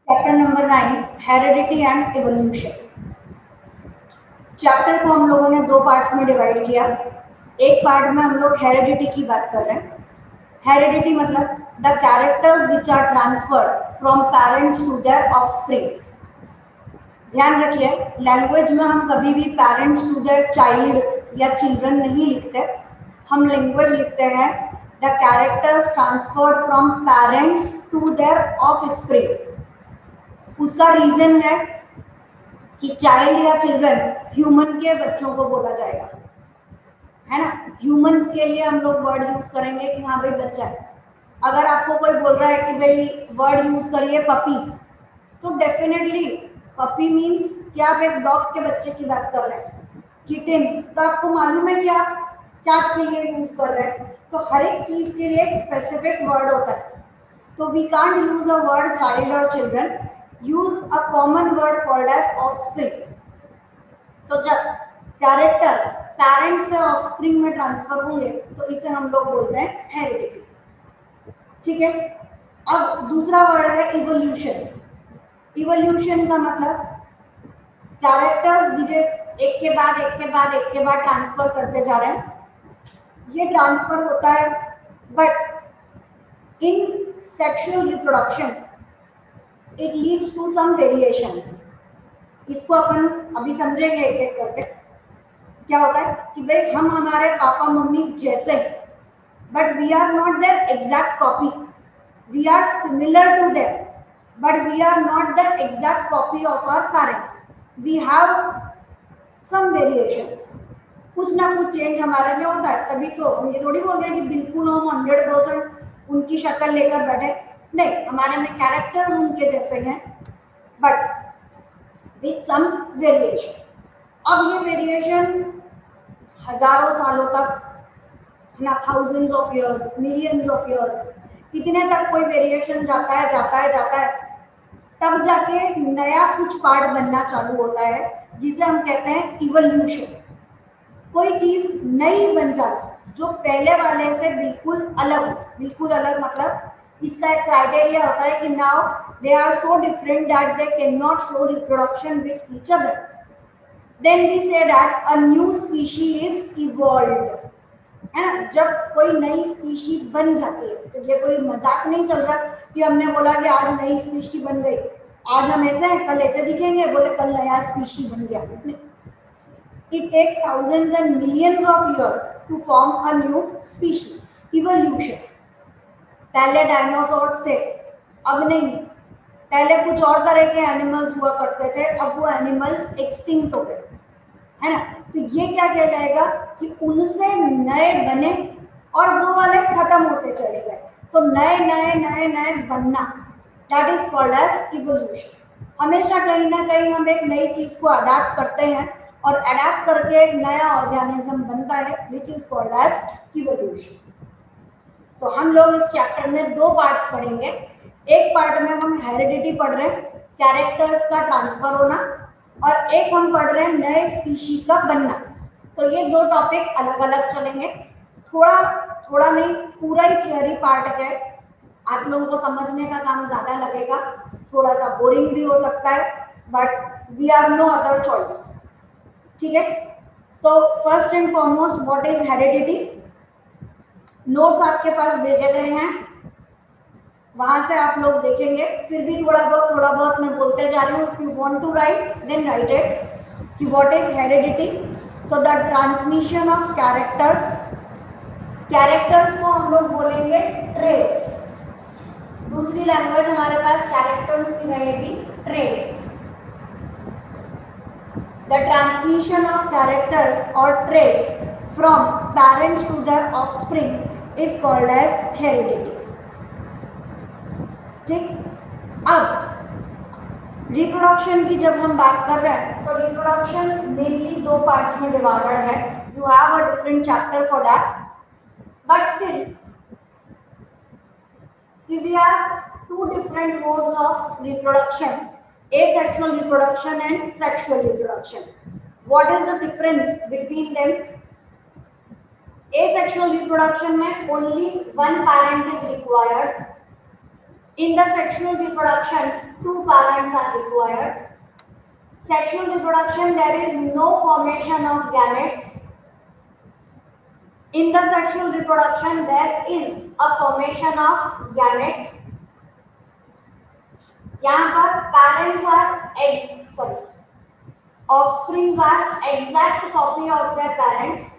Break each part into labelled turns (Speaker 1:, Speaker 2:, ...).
Speaker 1: Chapter number 9 heredity and evolution. Chapter को हम लोगों ने दो पार्ट्स में डिवाइड किया। एक पार्ट में हम लोग हेरिडिटी की बात कर रहे हैं। हेरिडिटी मतलब the characters which are transferred from parents to their offspring. ध्यान रखिए, लैंग्वेज में हम कभी भी पेरेंट्स टू देयर चाइल्ड या चिल्ड्रन नहीं लिखते, हम लैंग्वेज लिखते हैं the characters transferred from parents to their offspring. उसका रीजन है कि चाइल्ड या चिल्ड्रन ह्यूमन के बच्चों को बोला जाएगा, है ना। ह्यूमंस के लिए हम लोग वर्ड यूज करेंगे कि हाँ भाई बच्चा है। अगर आपको कोई बोल रहा है कि भाई वर्ड यूज करिए पपी, तो डेफिनेटली पपी मीन्स कि आप एक डॉग के बच्चे की बात कर रहे हैं। किटन, तो आपको मालूम है कि आप कैट के लिए यूज कर रहे हैं। तो हर एक चीज के लिए एक स्पेसिफिक वर्ड होता है। तो we can't use a word child और children, use a common word called as offspring. तो जब कैरेक्टर्स पेरेंट्स से ऑफस्प्रिंग में ट्रांसफर होंगे तो इसे हम लोग बोलते हैं हेरिडिटी। ठीक है। अब दूसरा वर्ड है इवोल्यूशन। इवोल्यूशन का मतलब कैरेक्टर्स धीरे एक के बाद एक के बाद एक के बाद ट्रांसफर करते जा रहे हैं। ये ट्रांसफर होता है, but in sexual reproduction it leads to some variations. इसको अपन अभी समझेंगे एक एक करके। क्या होता है कि भाई हम हमारे पापा मम्मी जैसे हैं, but we are not their exact copy. We are similar to them, but we are not the exact copy of our parent. We have some variations. कुछ ना कुछ चेंज हमारे में होता है, तभी तो हम ये थोड़ी बोल रहे हैं कि बिल्कुल हम 100% उनकी शक्ल लेकर बैठे। नहीं, हमारे में कैरेक्टर्स उनके जैसे हैं, बट विथ सम वेरिएशन। अब ये वेरिएशन हजारों सालों तक, ना thousands of years, millions of years, कितने तक कोई वेरिएशन जाता है जाता है जाता है, तब जाके नया कुछ पार्ट बनना चालू होता है, जिसे हम कहते हैं इवोल्यूशन। कोई चीज नई बन जाती जो पहले वाले से बिल्कुल अलग हो। बिल्कुल अलग मतलब इसका एक क्राइटेरिया होता है कि now they are so different that they can not show reproduction with each other. then we say that a new species is evolved, है ना। जब कोई नई स्पीशी बन जाती है, तो ये कोई मजाक नहीं चल रहा कि हमने बोला कि आज नई स्पीशी बन गई, आज हम ऐसे हैं कल ऐसे दिखेंगे, बोले कल नया स्पीशी बन गया। It takes thousands and millions of years to form a new species, evolution. पहले डायनासोर्स थे, अब नहीं। पहले कुछ और तरह के एनिमल्स हुआ करते थे, अब वो एनिमल्स एक्सटिंक्ट हो गए, है ना। तो ये क्या कहलाएगा कि उनसे नए बने और वो वाले खत्म होते चले गए। तो नए नए नए नए बनना, that is called as evolution. हमेशा कहीं ना कहीं हम एक नई चीज को अडेप्ट करते हैं और अडेप्ट करके एक नया ऑर्गेनिज्म बनता है, which is called as evolution. तो हम लोग इस चैप्टर में दो पार्ट्स पढ़ेंगे। एक पार्ट में हम हेरिडिटी पढ़ रहे हैं, कैरेक्टर्स का ट्रांसफर होना, और एक हम पढ़ रहे हैं नए स्पीशी का बनना। तो ये दो टॉपिक अलग अलग चलेंगे। थोड़ा थोड़ा नहीं, पूरा ही थियरी पार्ट है। आप लोगों को समझने का काम ज्यादा लगेगा, थोड़ा सा बोरिंग भी हो सकता है, but we have no other choice. ठीक है। तो first and foremost, what is heredity. Notes आपके पास भेजे गए हैं, वहां से आप लोग देखेंगे। फिर भी थोड़ा बहुत मैं बोलते जा रही हूँ। If you want to write then write it कि व्हाट इज हेरिडिटी। तो the transmission of characters, characters को हम लोग बोलेंगे ट्रेट्स। दूसरी लैंग्वेज हमारे पास कैरेक्टर्स की रहेगी traits. The transmission of characters और traits from parents to their offspring is called as heredity. ठीक। अब रिप्रोडक्शन की जब हम बात कर रहे हैं, तो रिप्रोडक्शन मेनली दो पार्ट्स में डिवाइडेड है। You have a different chapter for that, but still we have two different modes of reproduction, asexual reproduction and sexual reproduction. What is the difference between them? Asexual reproduction में only one parent is required, In the sexual reproduction, two parents are required. Sexual reproduction, there is no formation of gametes. In the sexual reproduction, there is a formation of gamete. यहाँ पर parents are offsprings are exact copy of their parents.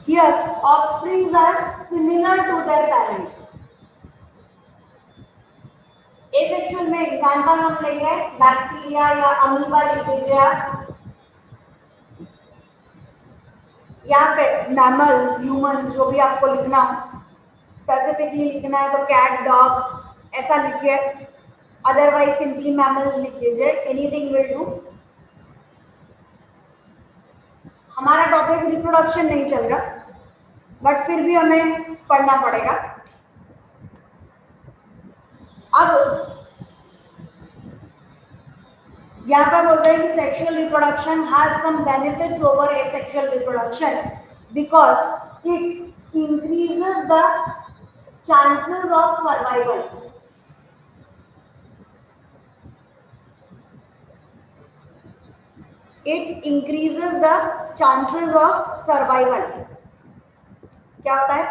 Speaker 1: Here, offsprings are similar to their parents. Asexual में example हम लेंगे bacteria या amoeba लिख लीजिए आप। यहाँ पे मैमल्स, ह्यूमंस, जो भी आपको लिखना हो, स्पेसिफिकली लिखना है तो कैट, डॉग ऐसा लिखिए, अदरवाइज सिंपली मैमल्स लिख दीजिए, एनीथिंग विल डू। हमारा टॉपिक रिप्रोडक्शन नहीं चल रहा, बट फिर भी हमें पढ़ना पड़ेगा। अब यहाँ पर बोलते हैं कि sexual reproduction has some benefits over asexual reproduction because it increases the chances of survival. It increases the chances of survival. क्या होता है?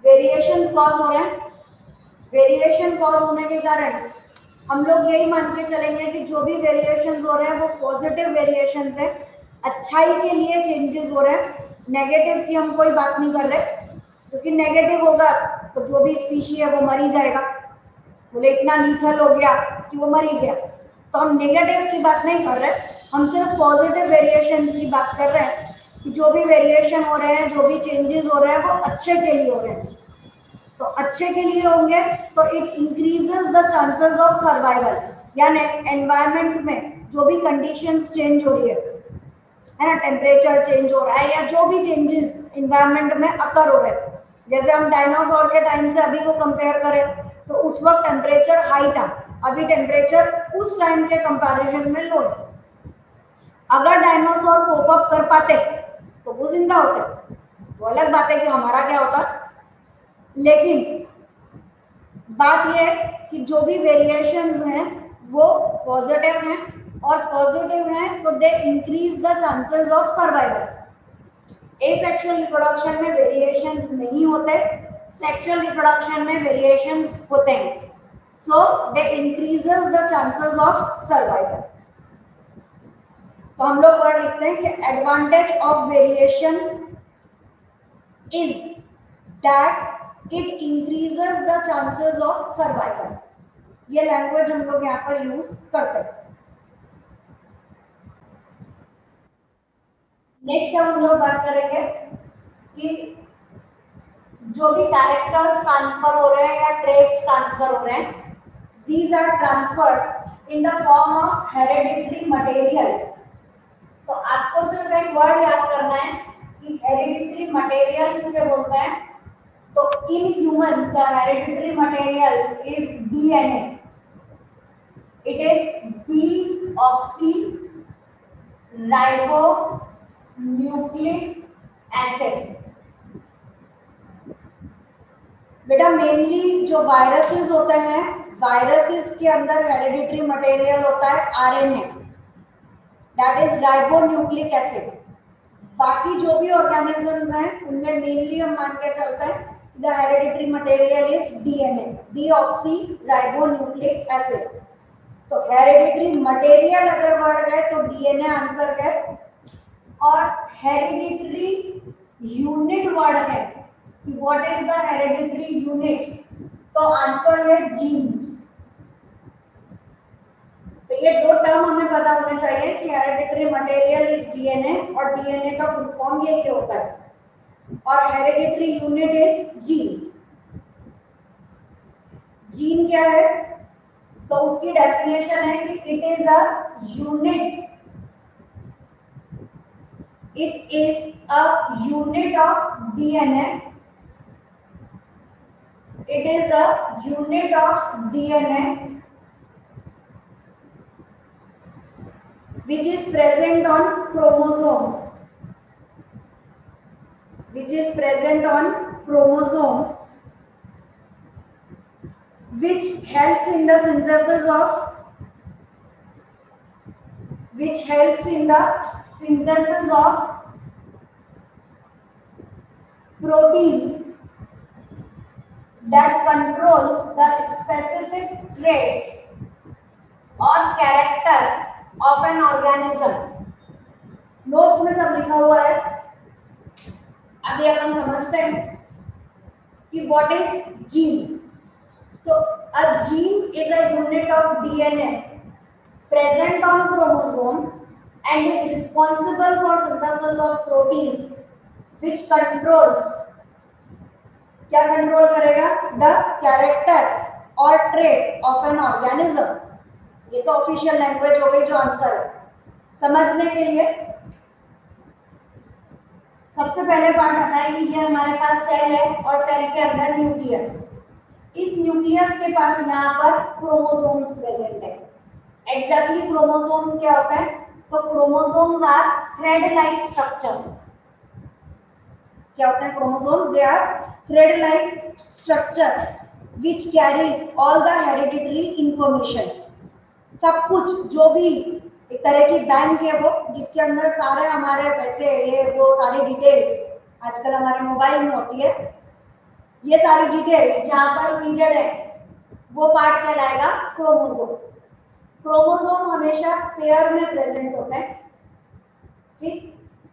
Speaker 1: वेरिएशंस कॉज हो रहे हैं। वेरिएशन कॉज होने के कारण हम लोग यही मान के चलेंगे कि जो भी वेरिएशंस हो रहे हैं वो पॉजिटिव वेरिएशंस है, अच्छाई के लिए चेंजेस हो रहे हैं। नेगेटिव की हम कोई बात नहीं कर रहे, क्योंकि नेगेटिव होगा तो जो भी स्पीशी है वो मर ही जाएगा। बोले इतना लीथल हो गया कि वो मर ही गया, तो हम नेगेटिव की बात नहीं कर रहे, हम सिर्फ पॉजिटिव वेरिएशंस की बात कर रहे हैं कि जो भी वेरिएशन हो रहे हैं, जो भी चेंजेस हो रहे हैं वो अच्छे के लिए हो रहे हैं। तो अच्छे के लिए होंगे तो it increases the chances of survival. यानी एनवायरनमेंट में जो भी कंडीशंस चेंज हो रही है ना, टेम्परेचर चेंज हो रहा है या जो भी चेंजेस एनवायरनमेंट में अकर हो रहे हैं, जैसे हम डायनासोर के टाइम से अभी को कंपेयर करें तो उस वक्त टेम्परेचर हाई था, अभी टेम्परेचर उस टाइम के कंपैरिजन में लो है। अगर डायनासोर कोप अप कर पाते तो वो जिंदा होते, वो अलग बात है कि हमारा क्या होता। लेकिन बात यह है कि जो भी वेरिएशंस हैं वो पॉजिटिव हैं, और पॉजिटिव हैं तो they increase the chances of survival. Asexual reproduction में वेरिएशंस नहीं होते, सेक्सुअल रिप्रोडक्शन में वेरिएशंस होते हैं, so they increases the chances of survival. तो हम लोग वर्ड लिखते हैं कि advantage of variation is that it increases the chances of survival। ये लैंग्वेज हम लोग यहाँ पर यूज करते हैं। नेक्स्ट हम लोग बात करेंगे कि जो भी कैरेक्टर्स ट्रांसफर हो रहे हैं या ट्रेट्स ट्रांसफर हो रहे हैं, these are transferred in the form of hereditary material। तो आपको सिर्फ एक वर्ड याद करना है कि हेरिडिटरी मटेरियल किसे बोलते हैं। तो in humans the hereditary material is DNA। It is deoxyribonucleic acid। बेटा मेनली जो वायरसेस होते हैं, वायरसेस के अंदर हेरिडिटरी मटेरियल होता है RNA, that is ribonucleic acid. बाकी जो भी ऑर्गेनिजम्स हैं उनमें मेनली हम मान के चलते हैं the hereditary material is DNA, deoxyribonucleic acid। तो hereditary material अगर वर्ड है तो DNA आंसर है, और hereditary unit वर्ड है कि what is the hereditary unit, तो आंसर है genes। तो ये दो टर्म हमें पता होने चाहिए कि hereditary material is DNA और DNA का फुल फॉर्म यही होता है, और hereditary unit is genes. Gene क्या है? तो उसकी डेफिनेशन है कि it is a unit, it is a unit of DNA, it is a unit of DNA which is present on chromosome। which is present on chromosome, which helps in the synthesis of protein that controls the specific trait or character of an organism. Notes में सब लिखा हुआ है। अभी अपन समझते हैं कि what is gene. तो a gene is a unit of DNA present on chromosome and is responsible for synthesis of protein which controls, क्या कंट्रोल करेगा? द कैरेक्टर और ट्रेट ऑफ एन ऑर्गेनिज्म। ये तो ऑफिशियल लैंग्वेज हो गई जो answer है। समझने के लिए सबसे पहले पार्ट आता है कि ये हमारे पास सेल है और सेल के अंदर न्यूक्लियस। इस न्यूक्लियस के पास यहाँ पर क्रोमोसोम्स प्रेजेंट है। एग्जैक्टली क्रोमोसोम्स क्या होता है? तो chromosomes are thread like structures. क्या होते हैं chromosomes? They are thread like structure which carries all the hereditary information. सब कुछ जो भी एक तरह की बैंक है वो, जिसके अंदर सारे हमारे पैसे ये वो सारी डिटेल्स आजकल हमारे मोबाइल में होती है, ये सारी डिटेल्स जहाँ पर नीडेड है वो पार्ट कहलाएगा क्रोमोसोम। क्रोमोसोम हमेशा पेयर में प्रेजेंट होता है। ठीक,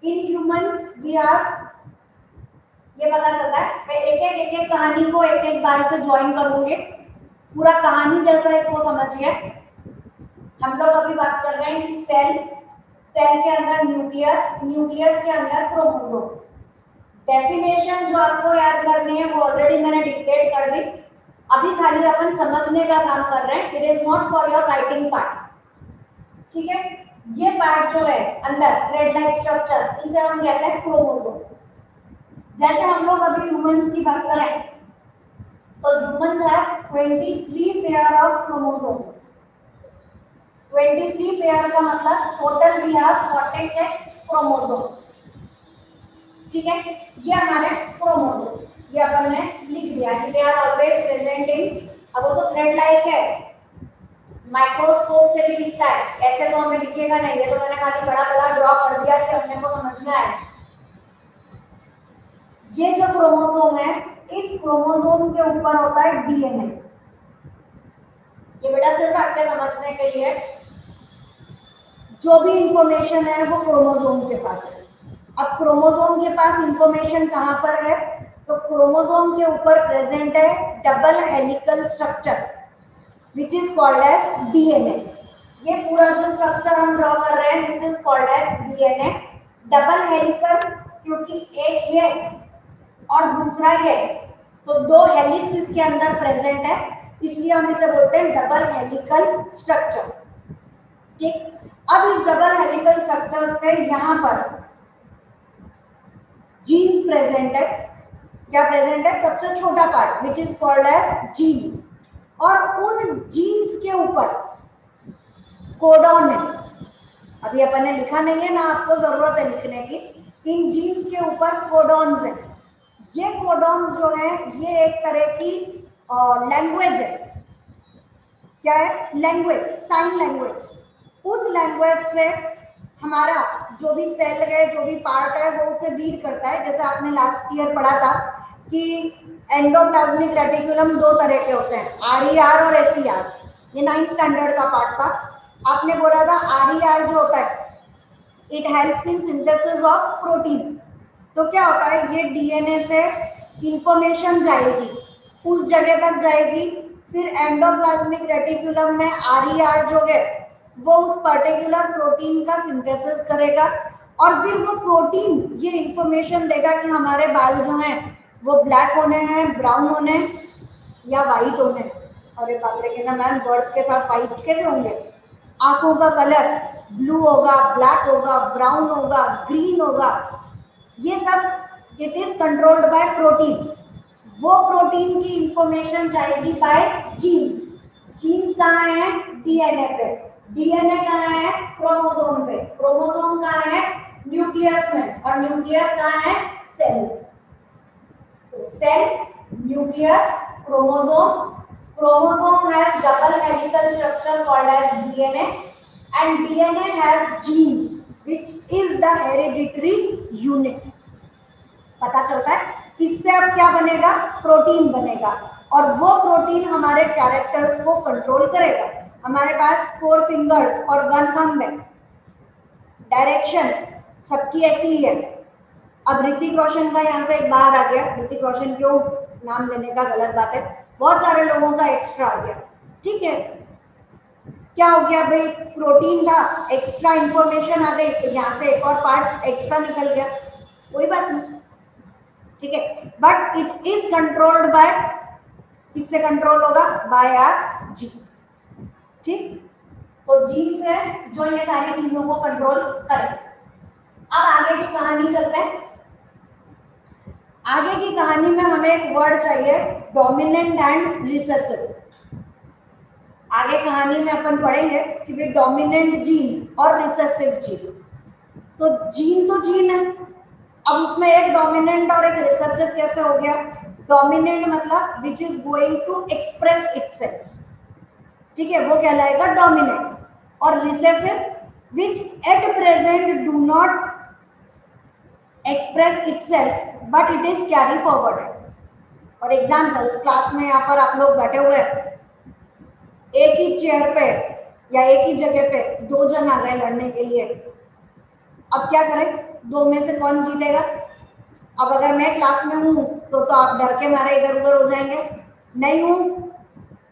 Speaker 1: इन ह्यूमंस वी आर, ये पता चलता है। मैं एक एक कहानी को एक बार से ज्वाइन करूंगे, पूरा कहानी जैसा इसको समझिए। हम लोग अभी बात कर रहे हैं कि सेल के अंदर न्यूक्लियस के अंदर क्रोमोसोम। डेफिनेशन जो आपको याद करनी है वो ऑलरेडी मैंने डिक्टेट कर दी। अभी खाली अपन समझने का काम कर रहे हैं। It is not for your writing part. ठीक है, ये पार्ट जो है अंदर थ्रेड लाइक स्ट्रक्चर, इसे हम कहते हैं क्रोमोसोम। जैसे हम लोग अभी ह्यूमंस की बात करें तो humans have 23 pair of chromosomes. 23 pair का मतलब टोटल वी हैव 46 क्रोमोसोम्स। ठीक है, ये हमारे क्रोमोसोम्स, ये अपन ने लिख दिया कि they are always present in. अब वो तो थ्रेड लाइक है, माइक्रोस्कोप से भी दिखता है, ऐसे तो हमें दिखेगा नहीं। ये तो मैंने खाली बड़ा ड्रॉ कर दिया कि अपने को समझ में आए। ये जो क्रोमोसोम है, इस क्रोमोसोम के ऊपर होता है डीएनए। ये बेटा सिर्फ आपके समझने के लिए, जो भी इंफॉर्मेशन है वो क्रोमोसोम के पास है। अब क्रोमोसोम के पास इंफॉर्मेशन कहां पर है? तो क्रोमोसोम के ऊपर प्रेजेंट है double helical structure which is called as DNA. ये पूरा जो स्ट्रक्चर हम ड्रॉ कर रहे हैं this is called as DNA. Double helical क्योंकि एक ये और दूसरा ये, तो दो हेलिक्स इसके अंदर प्रेजेंट है, इसलिए हम इसे बोलते हैं डबल हेलिकल स्ट्रक्चर। ठीक, अब इस डबल हेलिकल स्ट्रक्चर्स पे यहाँ पर जीन्स प्रेजेंट है। क्या प्रेजेंट है? सबसे छोटा part which is called as genes. और उन जीन्स के ऊपर कोडॉन है। अभी अपन ने लिखा नहीं है ना, आपको जरूरत है लिखने की। इन जीन्स के ऊपर कोडॉन्स है। ये कोडॉन्स जो है ये एक तरह की लैंग्वेज है। क्या है? Language, sign language. उस लैंग्वेज से हमारा जो भी सेल है, जो भी पार्ट है, वो उसे रीड करता है। जैसे आपने लास्ट ईयर पढ़ा था कि एंडोप्लाज्मिक रेटिकुलम दो तरह के होते हैं, आरईआर और एसईआर। ये 9th स्टैंडर्ड का पार्ट था। आपने बोला था आरईआर जो होता है it helps in synthesis of protein. तो क्या होता है, ये डीएनए से इंफॉर्मेशन जाएगी, उस जगह तक जाएगी, फिर एंडोप्लाज्मिक रेटिकुलम में आरईआर जो है वो उस पर्टिकुलर प्रोटीन का सिंथेसिस करेगा और फिर वो प्रोटीन ये इंफॉर्मेशन देगा कि हमारे बाल जो हैं वो ब्लैक होने हैं, ब्राउन होने या वाइट होने। अरे बाप रे, कहना मैम बर्थ के साथ वाइट कैसे होंगे? आंखों का कलर ब्लू होगा, ब्लैक होगा, ब्राउन होगा, ग्रीन होगा। ये सब it is controlled by protein. वो प्रोटीन की इंफॉर्मेशन जाएगी बाय जीन्स। जीन्स कहाँ है? डीएनए पे। डीएनए कहाँ है? क्रोमोसोम पे। क्रोमोसोम कहाँ है? न्यूक्लियस में। और न्यूक्लियस कहाँ है? Cell. cell, nucleus, chromosome. Chromosome has double helical structure called as DNA, and DNA has genes, which is the hereditary unit. पता चलता है इससे अब क्या बनेगा, प्रोटीन बनेगा, और वो प्रोटीन हमारे कैरेक्टर्स को कंट्रोल करेगा। हमारे पास 4 फिंगर्स और 1 थंब है, डायरेक्शन सबकी ऐसी ही है। अब ऋतिक रोशन का यहाँ से एक बाहर आ गया, ऋतिक रोशन क्यों नाम लेने का गलत बात है, बहुत सारे लोगों का एक्स्ट्रा आ गया, ठीक है। क्या हो गया भाई, प्रोटीन था, एक्स्ट्रा इंफॉर्मेशन आ गई, तो यहाँ से एक और पार्ट एक्स्ट्रा निकल गया, कोई बात नहीं, ठीक है। But it is controlled by, किससे कंट्रोल होगा, बाय आवर जीन्स, ठीक। तो जीन्स है जो ये सारी चीजों को कंट्रोल करे। अब आगे की कहानी चलते हैं। आगे की कहानी में हमें एक वर्ड चाहिए, डोमिनेंट एंड रिसेसिव। आगे कहानी में अपन पढ़ेंगे कि भाई डोमिनेंट जीन और रिसेसिव जीन। तो जीन तो जीन है, अब उसमें एक डोमिनेंट और एक रिसेसिव कैसे हो गया। डोमिनेंट मतलब which is going to express itself, ठीक है, वो कहलाएगा डोमिनेंट। और recessive which at present do not express itself but it is carry forward. और एग्जाम्पल, क्लास में यहाँ पर आप लोग बैठे हुए हैं, एक ही चेयर पे या एक ही जगह पे 2 जन आ गए लड़ने के लिए, अब क्या करें, 2 में से कौन जीतेगा। अब अगर मैं क्लास में हूं तो आप डर के मारे इधर उधर हो जाएंगे, नहीं हूं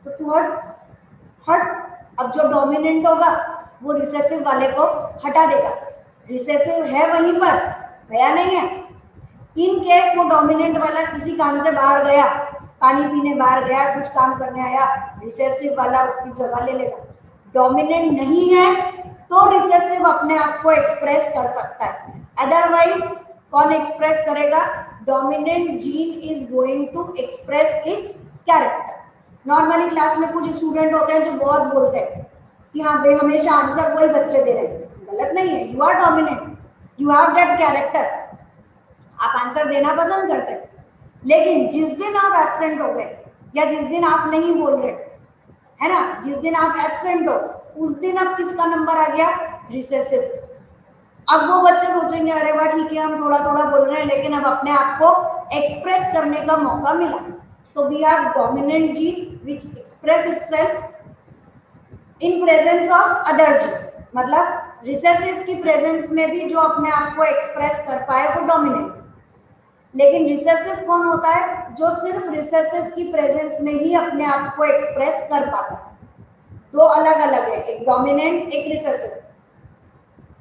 Speaker 1: तो तू हट। अब जो डोमिनेंट होगा वो रिसेसिव वाले को हटा देगा, रिसेसिव है वहीं पर, गया नहीं है। इन केस वो डोमिनेंट वाला किसी काम से बाहर गया, पानी पीने बाहर गया, कुछ काम करने आया, रिसेसिव वाला उसकी जगह ले लेगा। डोमिनेंट नहीं है तो रिसेसिव अपने आप को एक्सप्रेस कर सकता है, अदरवाइज कौन एक्सप्रेस करेगा, dominant gene is going to express its character. Normally class में कुछ स्टूडेंट होते हैं जो बहुत बोलते हैं कि हाँ भाई हमेशा आंसर वही बच्चे दे रहे हैं, गलत नहीं है, you are dominant, you have that character, आप आंसर देना पसंद करते हैं। लेकिन जिस दिन आप एब्सेंट हो गए या जिस दिन आप नहीं बोल रहे, है ना, जिस दिन आप एब्सेंट हो उस दिन अब किसका नंबर आ गया, रिसेसिव। अब वो बच्चे सोचेंगे अरे वाह ठीक है हम थोड़ा थोड़ा बोल रहे हैं लेकिन अब अपने आप को एक्सप्रेस करने का मौका मिला। तो we have dominant gene which express itself in presence of other gene, मतलब रिसेसिव की प्रेजेंस में भी जो अपने आप को एक्सप्रेस कर पाए वो डोमिनेंट। लेकिन रिसेसिव कौन होता है, जो सिर्फ रिसेसिव की प्रेजेंस में ही अपने आप को एक्सप्रेस कर पाता है। 2 अलग अलग है, एक डोमिनेंट एक रिसेसिव।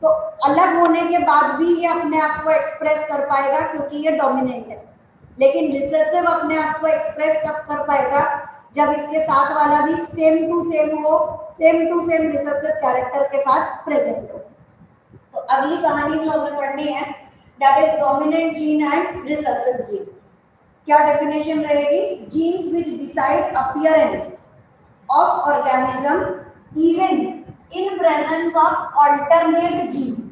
Speaker 1: तो अलग होने के बाद भी ये अपने आप को एक्सप्रेस कर पाएगा क्योंकि ये डोमिनेंट है। लेकिन रिसेसिव अपने आप को एक्सप्रेस कब कर पाएगा, जब इसके साथ वाला भी सेम टू सेम हो, same to same recessive character के साथ प्रेजेंट हो। तो अगली कहानी जो हमें पढ़नी है that is dominant gene and recessive gene. क्या डेफिनेशन रहेगी, jeans which decide appearance of organism even in presence of alternate gene,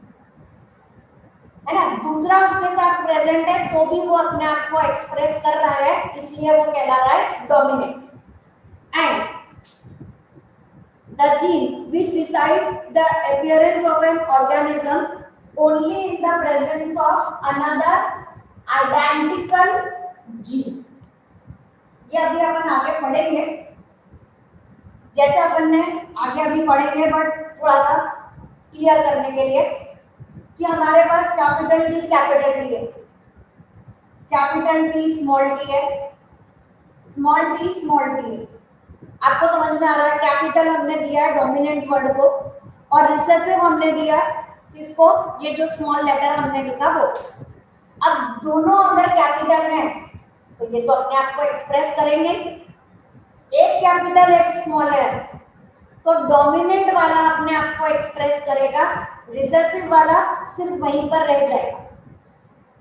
Speaker 1: है ना, दूसरा उसके साथ प्रेजेंट है तो भी वो अपने आप को एक्सप्रेस कर रहा है, इसलिए वो कहला रहा है dominant. And the gene which decide the appearance of an organism only in the presence of another identical gene। ये अभी अपन आगे पढ़ेंगे, जैसे अपन ने आगे अभी पढ़ेंगे बट थोड़ा सा क्लियर करने के लिए कि हमारे पास कैपिटल टी है, कैपिटल टी स्मॉल टी है, स्मॉल टी है। आपको समझ में आ रहा है, कैपिटल हमने दिया है डोमिनेंट वर्ड को और रिसेसिव हमने दिया इसको, ये जो स्मॉल लेटर हमने लिखा वो। अब दोनों अगर कैपिटल हैं तो ये तो अपने आप को एक्सप्रेस करेंगे, एक कैपिटल एक स्मॉल है तो डोमिनेंट वाला अपने आप को एक्सप्रेस करेगा, रिसेसिव वाला सिर्फ वहीं पर रह जाएगा।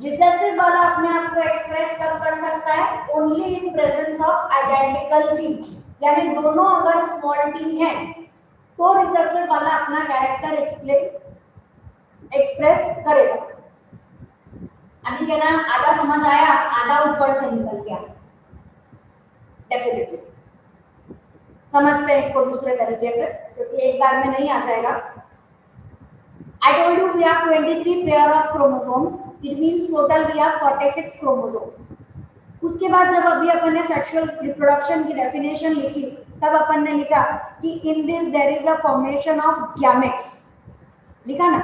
Speaker 1: रिसेसिव वाला अपने आप को एक्सप्रेस कब कर सकता है, only in presence of identical gene, यानी दोनों अगर स्मॉल टी हैं तो रिसेसिव वाला अपना कैरेक्टर एक्सप्रेस करेगा। अभी क्या ना, आधा समझ आया, आधा ऊपर से निकल गया। डेफिनेटली समझते हैं इसको दूसरे तरीके से, क्योंकि एक बार में नहीं आ जाएगा। I told you we have 23 pair of chromosomes. It means total we have 46 chromosomes. उसके बाद जब अभी अपन ने सेक्सुअल रिप्रोडक्शन की डेफिनेशन लिखी, तब अपन ने लिखा कि in this there is a formation of gametes. लिखा ना,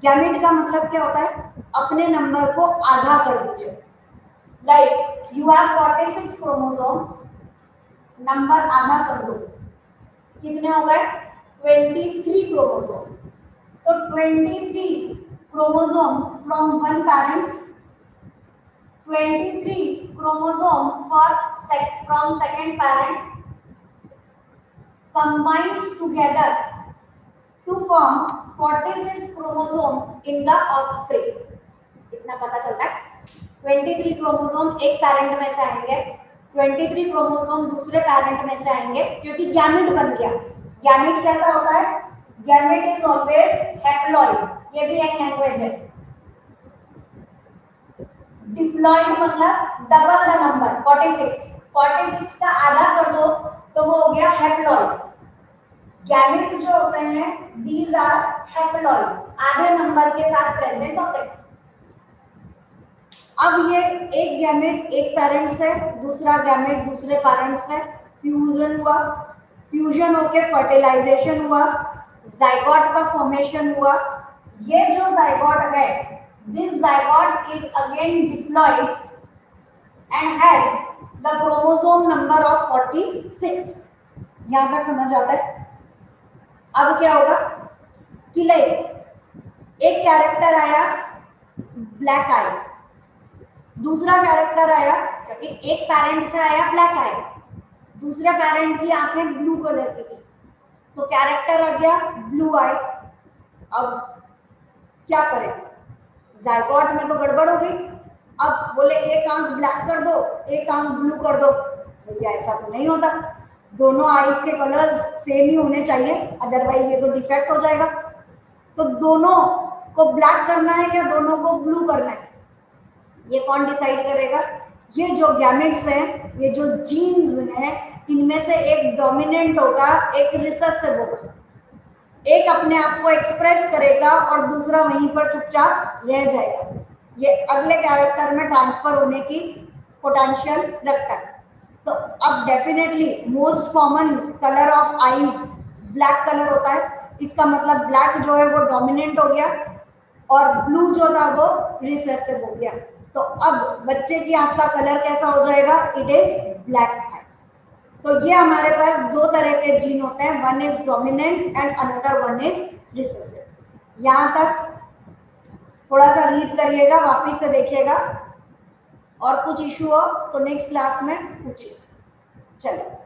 Speaker 1: गैमेट का मतलब क्या होता है? अपने नंबर को आधा कर दीजिए। Like you have 46 chromosome, number आधा कर दो, कितने हो गए? 23 क्रोमोसोम। तो 23 chromosome from one parent, 23 chromosome from second parent combines together to form 46 chromosome in the offspring। इतना पता चलता है। 23 क्रोमोसोम एक पैरेंट में से आएंगे, 23 क्रोमोसोम दूसरे पैरेंट में से आएंगे, क्योंकि गैमेट बन गया। गैमेट कैसा होता है? Gamete is always haploid. ये भी एक लैंग्वेज है। डिप्लॉइड मतलब डबल द नंबर 46। 46 का आधा कर दो तो वो हो गया हैप्लॉइड। गैमेट्स जो होते हैं दीज आर हैप्लॉइड्स, आधे नंबर के साथ प्रेजेंट होते हैं। अब ये एक गैमेट एक पेरेंट से, दूसरा गैमेट दूसरे पेरेंट से फ्यूजन हुआ, फ्यूजन होके फर्टिलाइजेशन हुआ, जाइगोट का फॉर्मेशन हुआ। ये जो जाइगोट है, this zygote is again diploid and has the chromosome number of 46। यहां तक समझ आता है? अब क्या होगा कि लाइक एक कैरेक्टर आया ब्लैक आई, दूसरा कैरेक्टर आया, क्योंकि एक पैरेंट से आया ब्लैक आई, दूसरे पैरेंट की आंखें ब्लू कलर की थी, तो कैरेक्टर आ गया ब्लू आई। अब क्या करें? जाइगोट में तो गड़बड़ हो गई। अब बोले एक आंख ब्लैक कर दो, एक आंख ब्लू कर दो, भैया ऐसा तो नहीं होता। दोनों आईज के कलर्स सेम ही होने चाहिए, अदरवाइज ये तो डिफेक्ट हो जाएगा। तो दोनों को ब्लैक करना है या दोनों को ब्लू करना है, ये कौन डिसाइड करेगा? ये जो गैमेट्स हैं, ये जो जीन्स हैं, इनमें से एक डोमिनेंट होगा, एक रिसेसिव होगा। एक अपने आप को एक्सप्रेस करेगा और दूसरा वहीं पर चुपचाप रह जाएगा। ये अगले कैरेक्टर में ट्रांसफर होने की पोटेंशियल रखता है। तो अब definitely most common colour of eyes black colour होता है। इसका मतलब ब्लैक जो है वो डोमिनेंट हो गया और ब्लू जो था वो रिसेसिव हो गया। तो अब बच्चे की आंख का कलर कैसा हो जाएगा? It is black. तो ये हमारे पास दो तरह के जीन होते हैं, one is dominant and another one is recessive. यहाँ तक थोड़ा सा रीड करिएगा, वापस से देखिएगा, और कुछ इशू हो तो नेक्स्ट क्लास में पूछिए। चलिए।